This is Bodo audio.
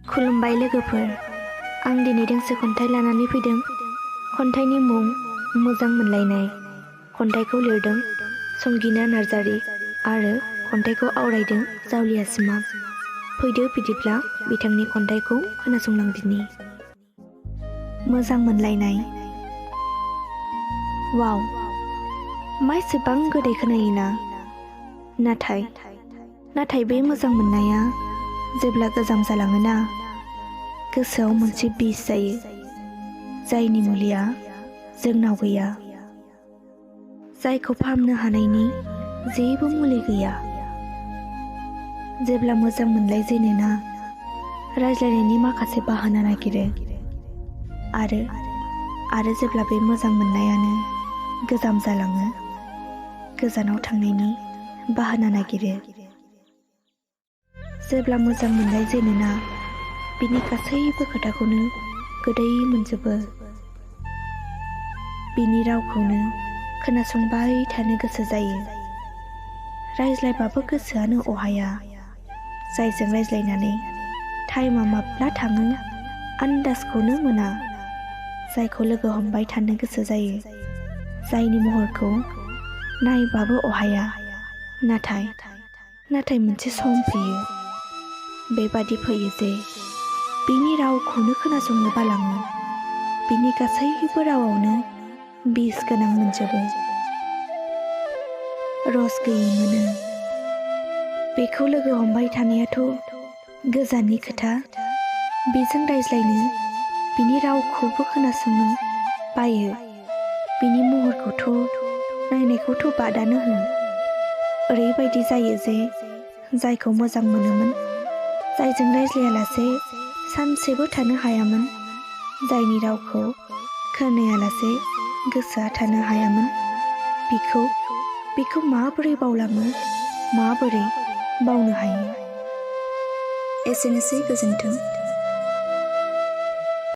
खुलुमबाय लोगोफोर, आं दिनै दोंसे खन्थाइ लानानै फैदों। खन्थाइनि मुं मोजां मोनलायनाय। खन्थाइखौ लिरदों संगिना नार्जारी आरो खन्थाइखौ आवरायदों जावलिया सिमा। फैदो बिदिब्ला बिथांनि खन्थाइखौ खोनासंलांदिनि। मोजां मोनलायनाय। वाव, मा एसेबां गोदै खोनायोना? नाथाय बे मोजां मोननाया जेब्ला गोजाम जालाङोना, गोसोआव मोनसे बिस जायो, जायनि मुलिया जोंनाव गैया, जायखौ फाहामनो हानायनि जेबो मुलि गैया। जेब्ला मोजां मोनलायजेनोना, रायज्लायनायनि माखासे बाहाना नागिरो आरो जेब्ला बे मोजां मोननायानो गोजाम जालाङो, गोजानाव थांनायनि बाहाना नागिरो। जेब्ला मोजां मोनलायजेनोना, बिनि गासैबो खोथाखौनो गोदै मोनजोबो, बिनि रावखौनो खोनासंबाय थानो गोसो जायो। रायज्लायबाबो गोसोआनो अहाया, जायजों रायज्लायनानै टाइमा माब्ला थाङो आन्दाजखौनो मोना, जायखौ लोगो हमबाय थानो गोसो जायो, जायनि महरखौ नायबाबो अहाया। नाथाय मोनसे सम फैयो, बेबादि फैयो जे बिनि रावखौनो खोनासंनो बालाङो, बिनि गासैबो रावावनो बिस गोनां मोनजोबो, रस गैयै मोनो। बेखौ लोगो हमबाय थानायाथ' गोजाननि खोथा, बेजों रायज्लायनो, बिनि रावखौबो खोनासंनो बायो, बिनि महरखौथ' नायनायखौथ' बादानो हो। ओरैबायदि जायो जे जायखौ मोजां मोनोमोन, जायजों रायज्लायालासे सानसेबो थानो हायामोन, जायनि रावखौ खोनायालासे गोसोआ थानो हायामोन, बिखौ माबोरै बावलाङो, माबोरै बावनो हायो? एसेनोसै, गोजोन्थों।